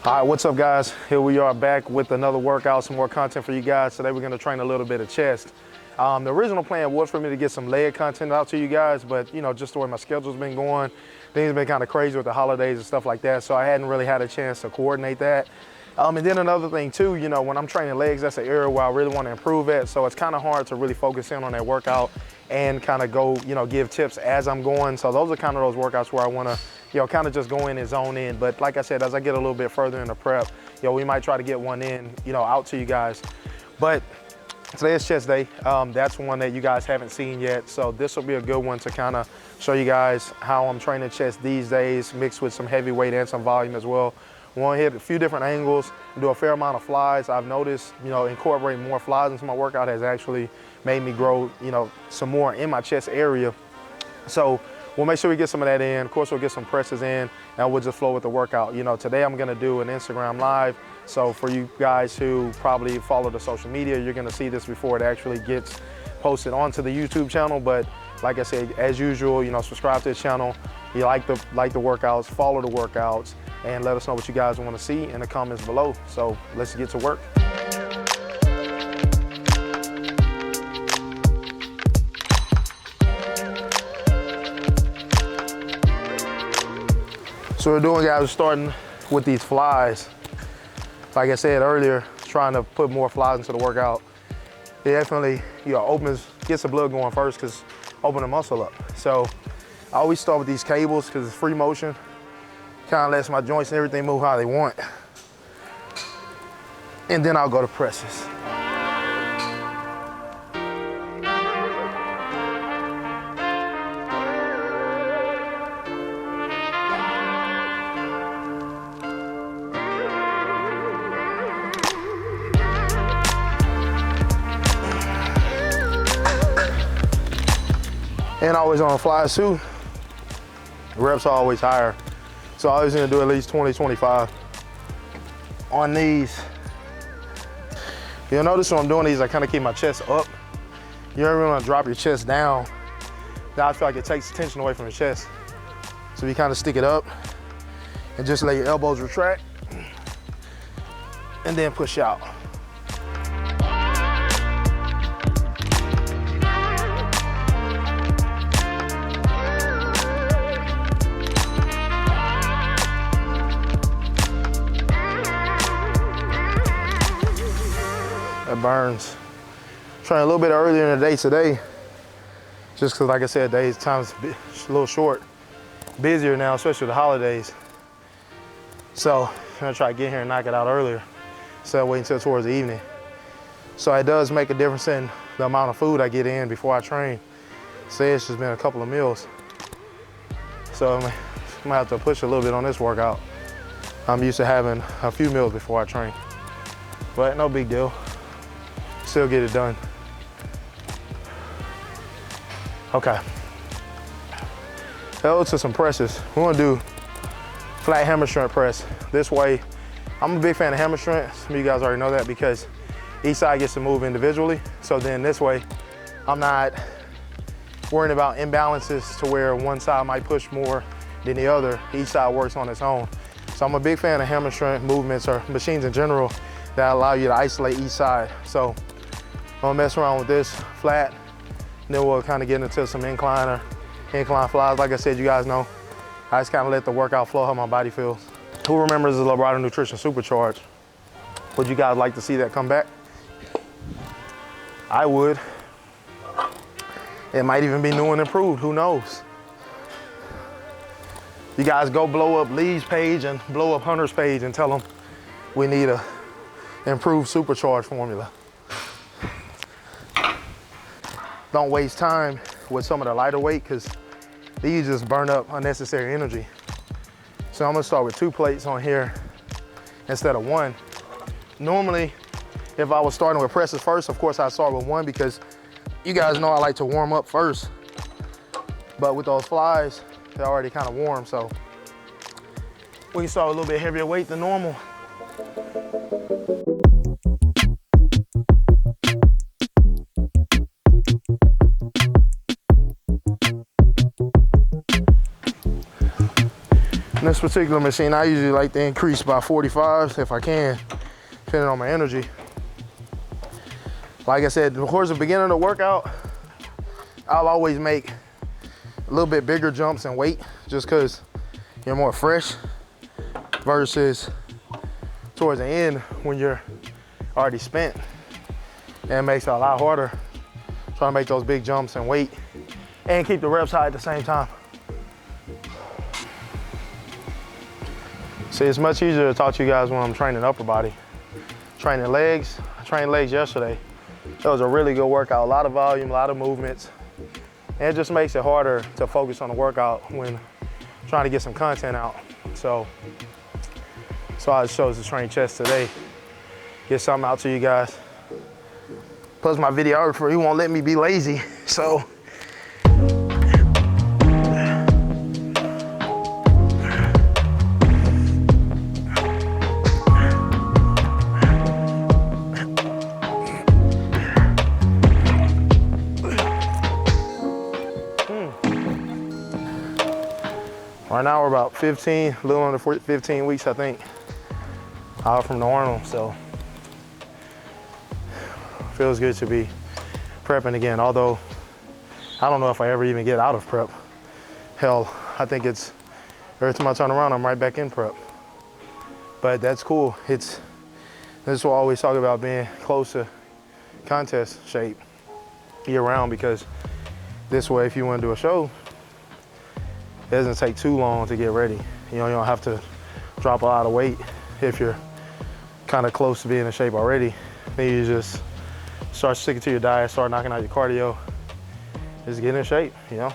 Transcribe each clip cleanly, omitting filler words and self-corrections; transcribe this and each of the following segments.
All right, what's up guys? Here we are back with another workout, some more content for you guys. Today we're gonna train a little bit of chest. The original plan was for me to get some leg content out to you guys, but you know, just the way my schedule's been going, things have been kind of crazy with the holidays and stuff like that, so I hadn't really had a chance to coordinate that. And then another thing too, you know, when I'm training legs, that's an area where I really want to improve at, so it's kind of hard to really focus in on that workout and kind of go, you know, give tips as I'm going. So those are kind of those workouts where I want to, you know, kind of just go in and zone in. But like I said, as I get a little bit further in the prep, you know, we might try to get one in, you know, out to you guys. But today is chest day. That's one that you guys haven't seen yet. So this will be a good one to kind of show you guys how I'm training chest these days, mixed with some heavyweight and some volume as well. We want to hit a few different angles and do a fair amount of flies. I've noticed, you know, incorporating more flies into my workout has actually made me grow, you know, some more in my chest area. So we'll make sure we get some of that in. Of course, we'll get some presses in, and we'll just flow with the workout. You know, today I'm gonna do an Instagram live. So for you guys who probably follow the social media, you're gonna see this before it actually gets posted onto the YouTube channel. But like I said, as usual, you know, subscribe to the channel. You like the workouts, follow the workouts, and let us know what you guys want to see in the comments below. So let's get to work. So we're doing, guys, we're starting with these flies. Like I said earlier, trying to put more flies into the workout. It definitely, you know, gets the blood going first, because open the muscle up. So I always start with these cables because it's free motion. Kind of lets my joints and everything move how they want. And then I'll go to presses. And always on the flies too. Reps are always higher. So I always gonna do at least 20, 25 on these. You'll notice when I'm doing these, I kind of keep my chest up. You don't really want to drop your chest down. Now I feel like it takes tension away from your chest. So you kind of stick it up and just let your elbows retract and then push out. That burns. Trying a little bit earlier in the day today, just because, like I said, time's a little short. Busier now, especially the holidays. So I'm gonna try to get here and knock it out earlier, instead of waiting until towards the evening. So it does make a difference in the amount of food I get in before I train. Say it's just been a couple of meals. So I might have to push a little bit on this workout. I'm used to having a few meals before I train, but no big deal. Still get it done. Okay. Let's do some presses. We're gonna do flat hammer strength press. This way, I'm a big fan of hammer strength. Some of you guys already know that, because each side gets to move individually. So then this way, I'm not worrying about imbalances to where one side might push more than the other. Each side works on its own. So I'm a big fan of hammer strength movements, or machines in general, that allow you to isolate each side. So I'm gonna mess around with this flat, and then we'll kind of get into some incline flies. Like I said, you guys know, I just kind of let the workout flow how my body feels. Who remembers the Labrada Nutrition Supercharge? Would you guys like to see that come back? I would. It might even be new and improved, who knows? You guys go blow up Lee's page and blow up Hunter's page and tell them we need a improved supercharge formula. Don't waste time with some of the lighter weight, because these just burn up unnecessary energy. So I'm gonna start with 2 plates on here instead of 1. Normally, if I was starting with presses first, of course I'd start with 1, because you guys know I like to warm up first. But with those flies, they're already kind of warm, so we can start with a little bit heavier weight than normal. This particular machine, I usually like to increase by 45 if I can, depending on my energy. Like I said, towards the beginning of the workout, I'll always make a little bit bigger jumps in weight just because you're more fresh versus towards the end when you're already spent. And it makes it a lot harder trying to make those big jumps in weight and keep the reps high at the same time. See, it's much easier to talk to you guys when I'm training upper body. Training legs, I trained legs yesterday. It was a really good workout, a lot of volume, a lot of movements. And it just makes it harder to focus on the workout when trying to get some content out. So I chose to train chest today. Get something out to you guys. Plus my videographer, he won't let me be lazy, so. Right now we're about 15, a little under 15 weeks, I think, out from the Arnold, so feels good to be prepping again, although I don't know if I ever even get out of prep. Hell, I think it's, every time I turn around, I'm right back in prep. But that's cool. This is what I always talk about, being close to contest shape year round, because this way, if you want to do a show, it doesn't take too long to get ready. You know, you don't have to drop a lot of weight if you're kind of close to being in shape already. Then you just start sticking to your diet, start knocking out your cardio, just get in shape, you know?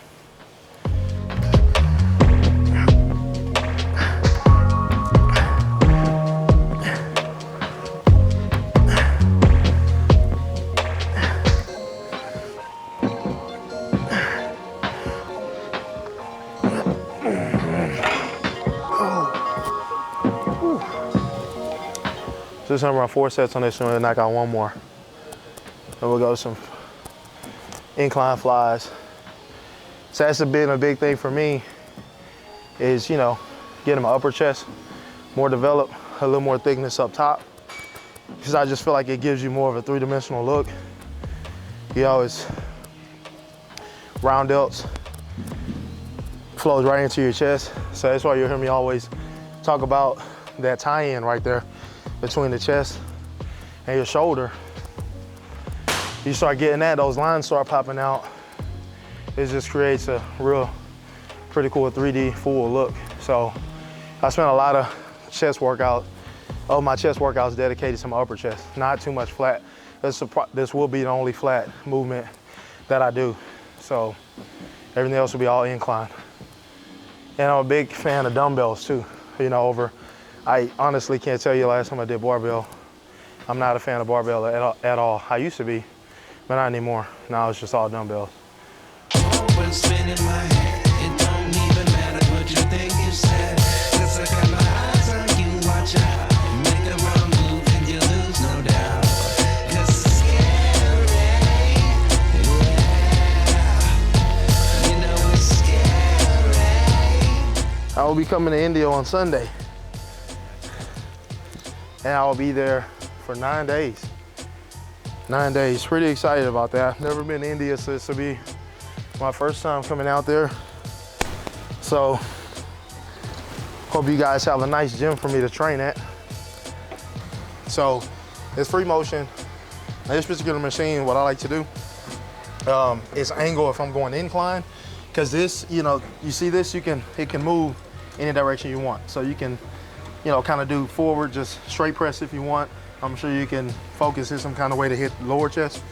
Just gonna run 4 sets on this one and knock out 1 more. Then we'll go some incline flies. So that's been a big thing for me, is, you know, getting my upper chest more developed, a little more thickness up top, because I just feel like it gives you more of a 3-dimensional look. You know, it's round delts, flows right into your chest. So that's why you hear me always talk about that tie-in right there between the chest and your shoulder. You start getting that, those lines start popping out. It just creates a real, pretty cool 3D full look. So I spent a lot of chest workouts, my chest workouts dedicated to my upper chest, not too much flat. This will be the only flat movement that I do. So everything else will be all incline. And I'm a big fan of dumbbells too. You know, I honestly can't tell you last time I did barbell. I'm not a fan of barbell at all. I used to be, but not anymore. Now it's just all dumbbells. I will be coming to India on Sunday. And I will be there for 9 days. 9 days, pretty excited about that. I've never been to India, so this will be my first time coming out there. So, hope you guys have a nice gym for me to train at. So, it's free motion. Now, this particular machine, what I like to do is angle if I'm going incline, because this, you know, you see this, it can move any direction you want. So you can, you know, kind of do forward, just straight press if you want. I'm sure you can focus in some kind of way to hit lower chest.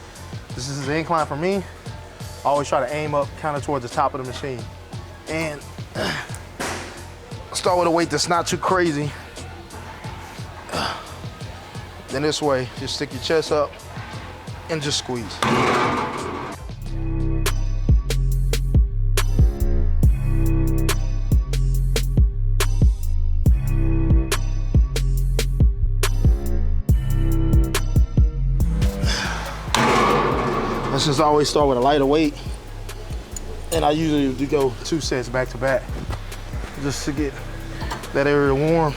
This is the incline for me. I always try to aim up kind of towards the top of the machine. And start with a weight that's not too crazy. Then this way, just stick your chest up and just squeeze. Let's just always start with a lighter weight. And I usually do go 2 sets back to back, just to get that area warm.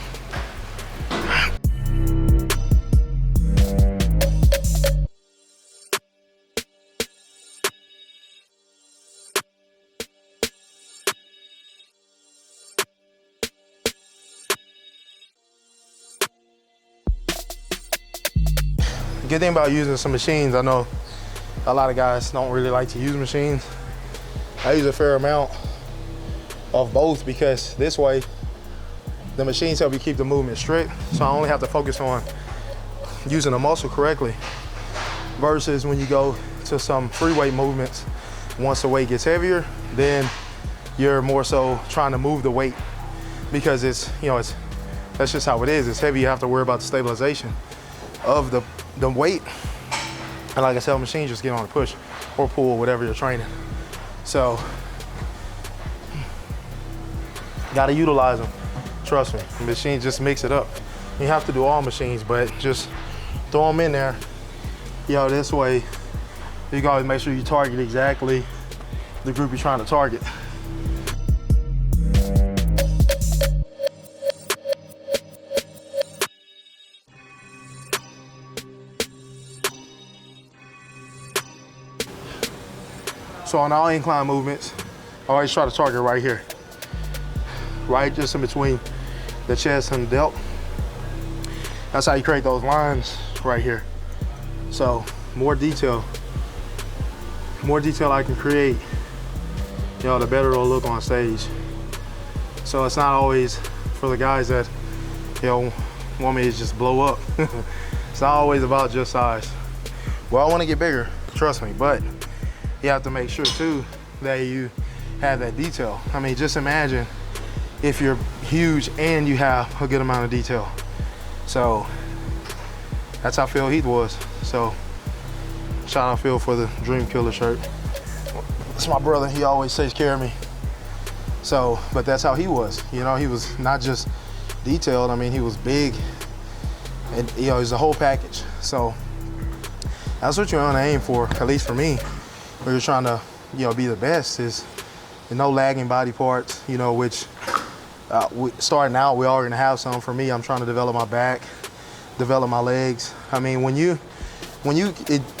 The good thing about using some machines, I know a lot of guys don't really like to use machines. I use a fair amount of both because this way, the machines help you keep the movement strict. So I only have to focus on using the muscle correctly versus when you go to some free weight movements, once the weight gets heavier, then you're more so trying to move the weight because it's, you know, that's just how it is. It's heavy, you have to worry about the stabilization of the weight. And like I said, machines just get on a push or pull, whatever you're training. So, gotta utilize them, trust me. The machines just mix it up. You have to do all machines, but just throw them in there. You know, this way, you can always make sure you target exactly the group you're trying to target. So on all incline movements, I always try to target right here. Right just in between the chest and the delt. That's how you create those lines right here. So more detail I can create, you know, the better it'll look on stage. So it's not always for the guys that, you know, want me to just blow up. It's not always about just size. Well, I want to get bigger, trust me, but you have to make sure too that you have that detail. I mean, just imagine if you're huge and you have a good amount of detail. So that's how Phil Heath was. So shout out Phil for the Dream Killer shirt. It's my brother, he always takes care of me. So, but that's how he was. You know, he was not just detailed, I mean, he was big and, you know, he's a whole package. So that's what you want to aim for, at least for me. When you're trying to, you know, be the best, is no lagging body parts, you know, which starting out, we are gonna have some. For me, I'm trying to develop my back, develop my legs. I mean, when you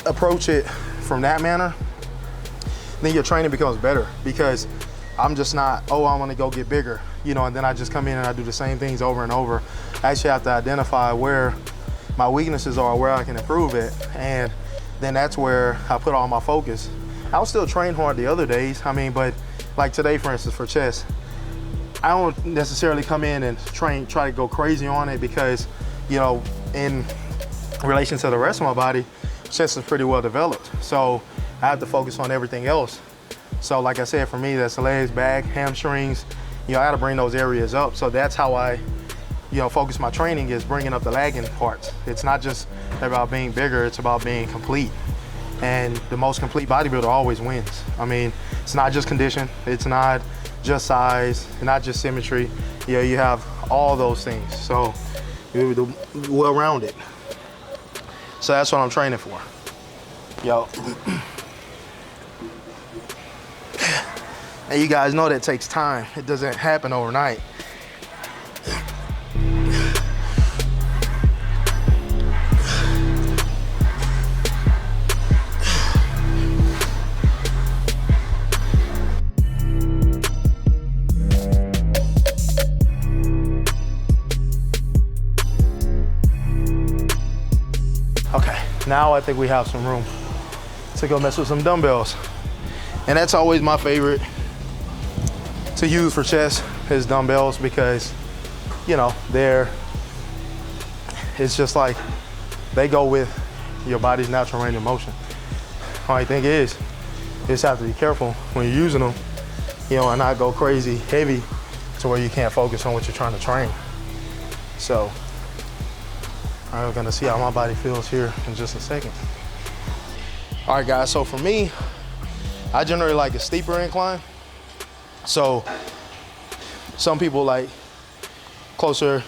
approach it from that manner, then your training becomes better because I'm just not, oh, I wanna go get bigger, you know, and then I just come in and I do the same things over and over. I actually have to identify where my weaknesses are, where I can improve it, and then that's where I put all my focus. I'll still train hard the other days, I mean, but like today, for instance, for chest, I don't necessarily come in and try to go crazy on it because, you know, in relation to the rest of my body, chest is pretty well developed. So I have to focus on everything else. So like I said, for me, that's the legs, back, hamstrings, you know, I gotta bring those areas up. So that's how I, you know, focus my training, is bringing up the lagging parts. It's not just about being bigger, it's about being complete. And the most complete bodybuilder always wins. I mean, it's not just condition, it's not just size, not just symmetry. You know, you have all those things. So you're well-rounded. So that's what I'm training for. Yo. And you guys know that takes time. It doesn't happen overnight. Okay, now I think we have some room to go mess with some dumbbells. And that's always my favorite to use for chest, is dumbbells, because, you know, it's just like they go with your body's natural range of motion. Only thing is, you just have to be careful when you're using them, you know, and not go crazy heavy to where you can't focus on what you're trying to train. So, I'm gonna see how my body feels here in just a second. All right, guys, so for me, I generally like a steeper incline. So some people like closer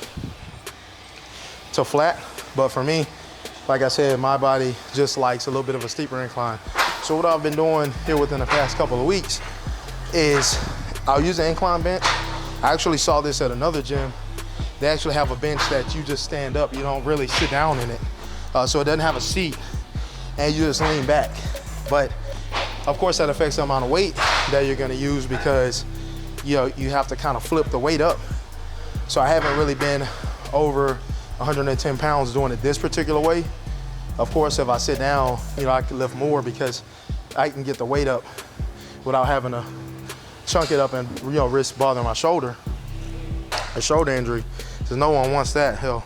to flat, but for me, like I said, my body just likes a little bit of a steeper incline. So what I've been doing here within the past couple of weeks is I'll use the incline bench. I actually saw this at another gym they actually have a bench that you just stand up. You don't really sit down in it. So it doesn't have a seat and you just lean back. But of course that affects the amount of weight that you're gonna use because you have to kind of flip the weight up. So I haven't really been over 110 pounds doing it this particular way. Of course, if I sit down, I can lift more because I can get the weight up without having to chunk it up and risk bothering my shoulder, a shoulder injury. Because no one wants that. Hell,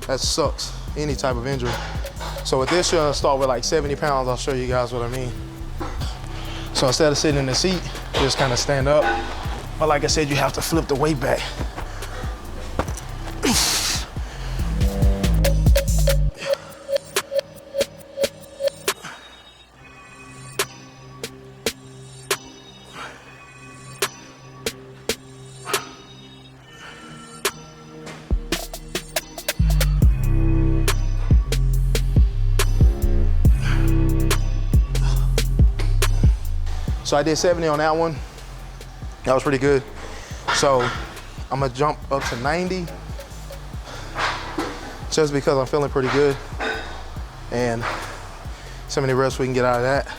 that sucks, any type of injury. So with this, you're gonna start with like 70 pounds. I'll show you guys what I mean. So instead of sitting in the seat, just kind of stand up. But like I said, you have to flip the weight back. So I did 70 on that one. That was pretty good. So I'm gonna jump up to 90 just because I'm feeling pretty good. And see how many reps we can get out of that.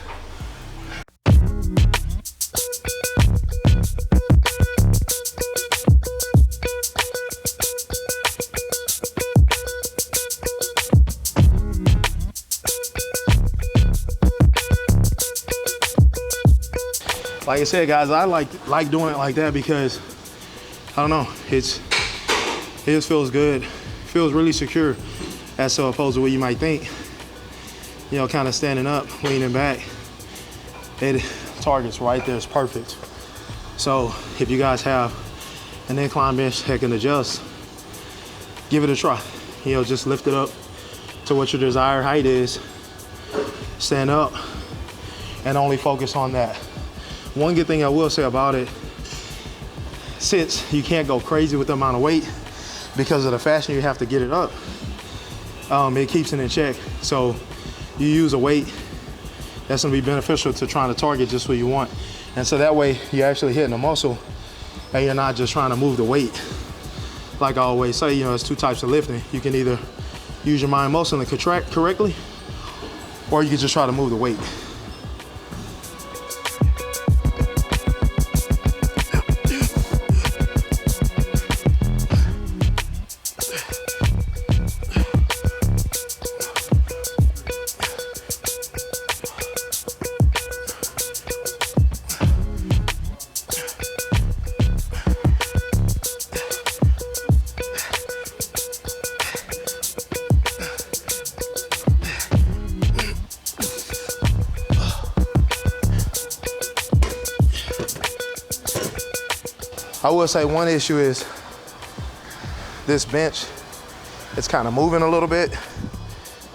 Like I said, guys, I like doing it like that because, I don't know, it just feels good. Feels really secure as opposed to what you might think. Kind of standing up, leaning back. It targets right there, it's perfect. So if you guys have an incline bench that can adjust, give it a try. Just lift it up to what your desired height is, stand up, and only focus on that. One good thing I will say about it, since you can't go crazy with the amount of weight because of the fashion you have to get it up, it keeps it in check. So you use a weight that's gonna be beneficial to trying to target just what you want. And so that way you're actually hitting a muscle and you're not just trying to move the weight. Like I always say, there's two types of lifting. You can either use your mind muscle and contract correctly, or you can just try to move the weight. I will say one issue is this bench, it's kind of moving a little bit.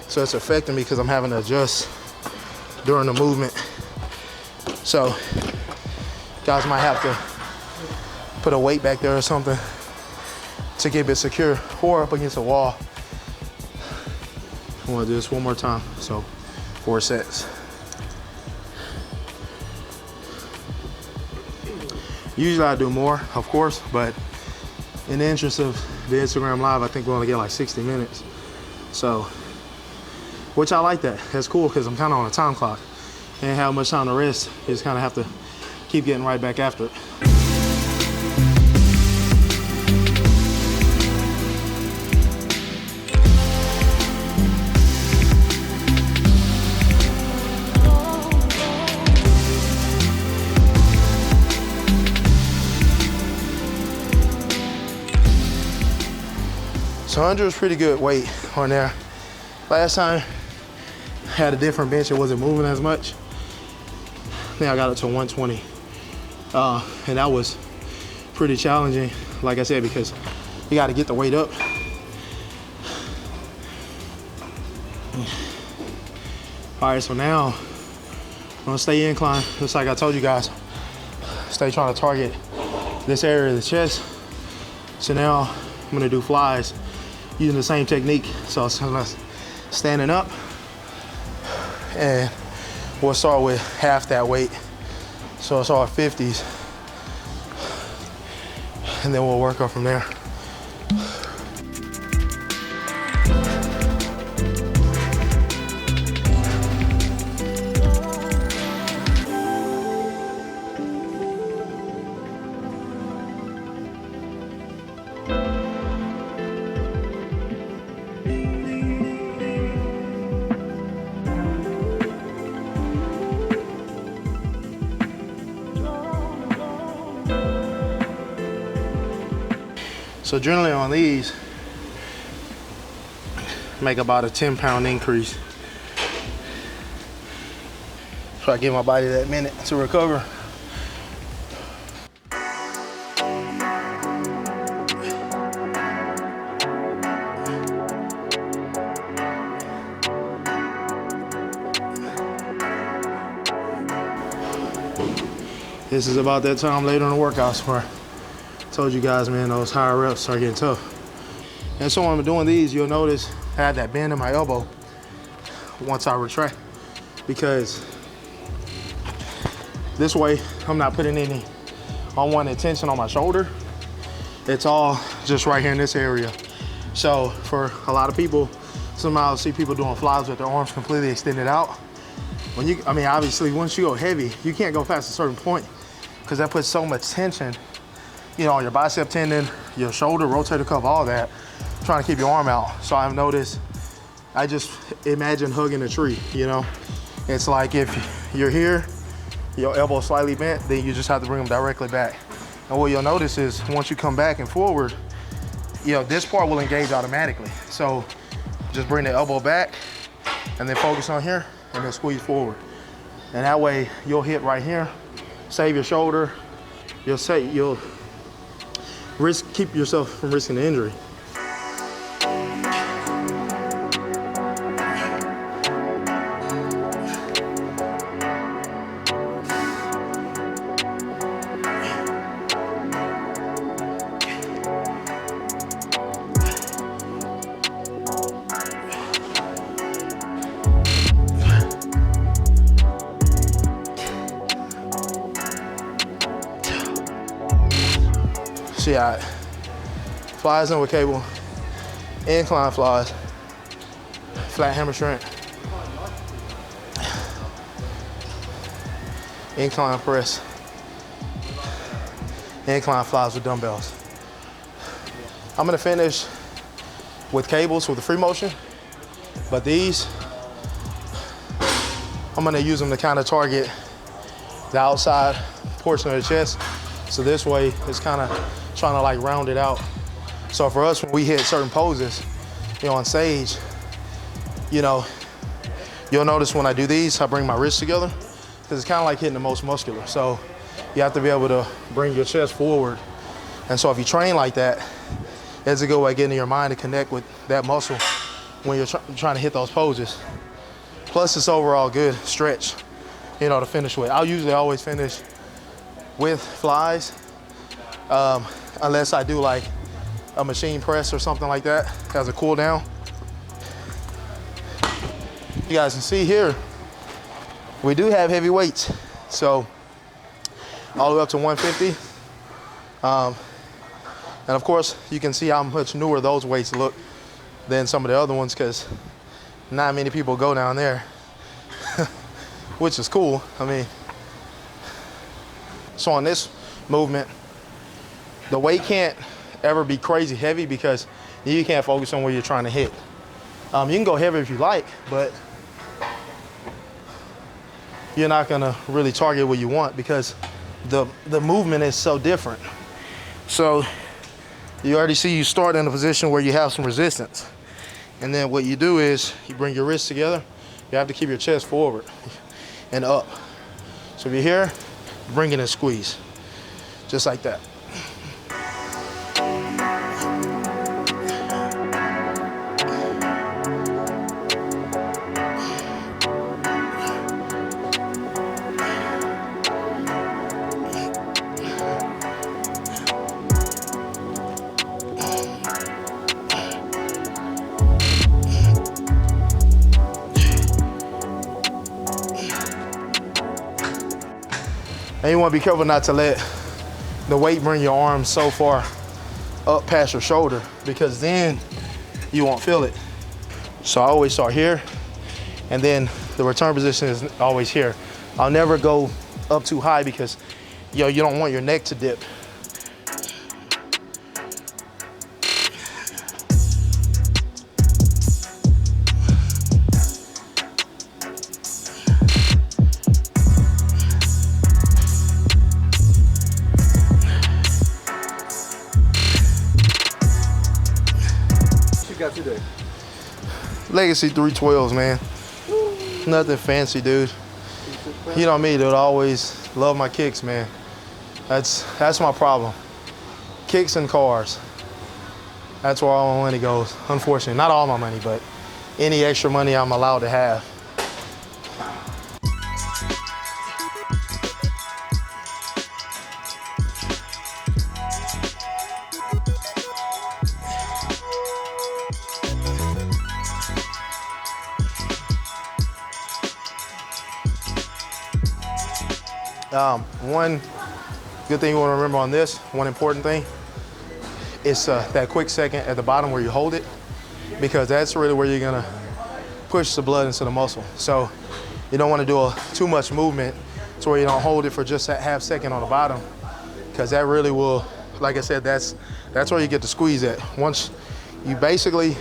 So it's affecting me because I'm having to adjust during the movement. So guys might have to put a weight back there or something to keep it secure, or up against a wall. I want to do this one more time. So 4 sets. Usually I do more, of course, but in the interest of the Instagram Live, I think we only get like 60 minutes. So, which I like that. That's cool because I'm kind of on a time clock. Ain't have much time to rest. You just kind of have to keep getting right back after it. So 100 is pretty good weight on there. Last time I had a different bench, it wasn't moving as much. Then I got it to 120. And that was pretty challenging, like I said, because you got to get the weight up. All right, so now I'm gonna stay incline, just like I told you guys. Stay trying to target this area of the chest. So now I'm gonna do flies using the same technique. So standing up, and we'll start with half that weight. So it's all 50s, and then we'll work up from there. So generally on these, make about a 10-pound increase. Try to give my body that minute to recover. This is about that time later in the workouts where I told you guys, man, those higher reps start getting tough. And so when I'm doing these, you'll notice I have that bend in my elbow once I retract, because this way I'm not putting any unwanted tension on my shoulder. It's all just right here in this area. So for a lot of people, somehow I see people doing flies with their arms completely extended out. When you, I mean, obviously once you go heavy, you can't go past a certain point because that puts so much tension, you know, on your bicep tendon, your shoulder, rotator cuff, all that, trying to keep your arm out. So I've noticed, I just imagine hugging a tree, you know? It's like if you're here, your elbow slightly bent, then you just have to bring them directly back. And what you'll notice is once you come back and forward, you know, this part will engage automatically. So just bring the elbow back and then focus on here and then squeeze forward. And that way you'll hit right here, save your shoulder, you'll keep yourself from risking the injury. See, I flies in with cable, incline flies, flat hammer strength, incline press, incline flies with dumbbells. I'm gonna finish with cables with the free motion, but these, I'm gonna use them to kind of target the outside portion of the chest. So this way, it's kind of trying to like round it out. So for us, when we hit certain poses, you know, on stage, you know, you'll notice when I do these, I bring my wrists together because it's kind of like hitting the most muscular. So you have to be able to bring your chest forward. And so if you train like that, it's a good way of getting your mind to connect with that muscle when you're trying to hit those poses. Plus it's overall good stretch, you know, to finish with. I'll usually always finish with flies, unless I do like a machine press or something like that as a cool down. You guys can see here, we do have heavy weights. So all the way up to 150. And of course, you can see how much newer those weights look than some of the other ones because not many people go down there, which is cool. I mean, so on this movement, the weight can't ever be crazy heavy because you can't focus on where you're trying to hit. You can go heavy if you like, but you're not gonna really target what you want because the movement is so different. So you already see you start in a position where you have some resistance. And then what you do is you bring your wrists together. You have to keep your chest forward and up. So if you're here, bring it and squeeze, just like that. And you want to be careful not to let the weight bring your arms so far up past your shoulder because then you won't feel it. So I always start here and then the return position is always here. I'll never go up too high because you don't want your neck to dip. today? Legacy 312s, man. Nothing fancy, dude. You know me, dude. I always love my kicks, man. That's my problem. Kicks and cars. That's where all my money goes. Unfortunately, not all my money, but any extra money I'm allowed to have. One good thing you want to remember on this, one important thing, is that quick second at the bottom where you hold it, because that's really where you're gonna push the blood into the muscle. So you don't want to do too much movement to where you don't hold it for just that half second on the bottom, because that really will, like I said, that's where you get the squeeze at. Once you basically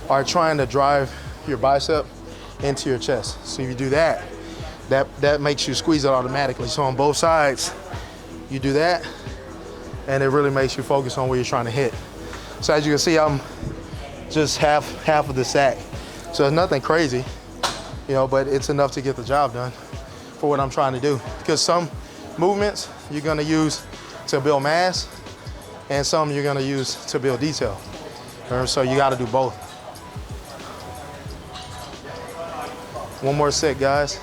are trying to drive your bicep into your chest. So if you do that, that makes you squeeze it automatically. So on both sides, you do that, and it really makes you focus on where you're trying to hit. So as you can see, I'm just half of the sack. So it's nothing crazy, you know, but it's enough to get the job done for what I'm trying to do. Because some movements you're gonna use to build mass, and some you're gonna use to build detail. So you gotta do both. One more set, guys.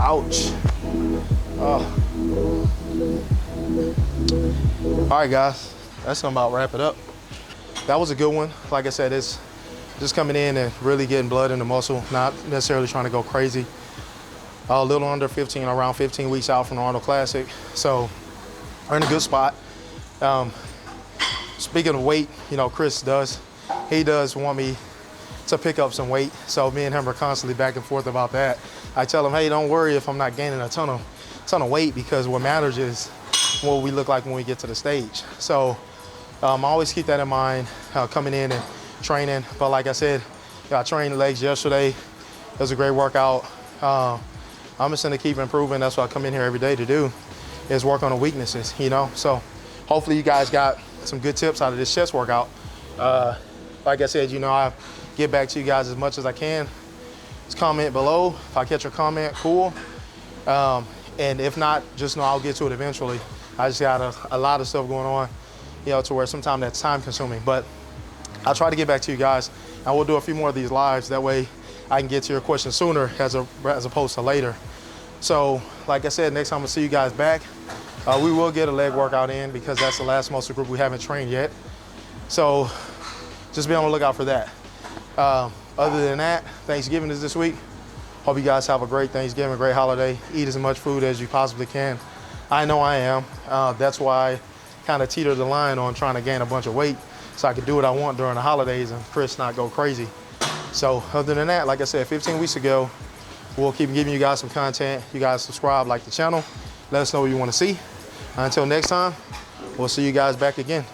Ouch. Oh. All right, guys, that's gonna about wrap it up. That was a good one. Like I said, it's just coming in and really getting blood in the muscle, not necessarily trying to go crazy. A little under 15, around 15 weeks out from the Arnold Classic. So we're in a good spot. Speaking of weight, you know, Chris does want me to pick up some weight. So me and him are constantly back and forth about that. I tell him, hey, don't worry if I'm not gaining a ton of weight, because what matters is what we look like when we get to the stage. So I always keep that in mind coming in and training. But like I said, I trained legs yesterday. It was a great workout. I'm just gonna keep improving. That's what I come in here every day to do, is work on the weaknesses, you know? So hopefully you guys got some good tips out of this chest workout. Like I said, you know, I get back to you guys as much as I can. Just comment below. If I catch your comment, cool. And if not, just know I'll get to it eventually. I just got a lot of stuff going on, you know, to where sometimes that's time consuming. But I'll try to get back to you guys, and we'll do a few more of these lives. That way I can get to your questions sooner as opposed to later. So like I said, next time I'll see you guys back, we will get a leg workout in, because that's the last muscle group we haven't trained yet. So just be on the lookout for that. Other than that, Thanksgiving is this week. Hope you guys have a great Thanksgiving, a great holiday. Eat as much food as you possibly can. I know I am. That's why I kind of teeter the line on trying to gain a bunch of weight so I can do what I want during the holidays and Chris not go crazy. So other than that, like I said, 15 weeks ago, we'll keep giving you guys some content. You guys subscribe, like the channel. Let us know what you want to see. Until next time, we'll see you guys back again.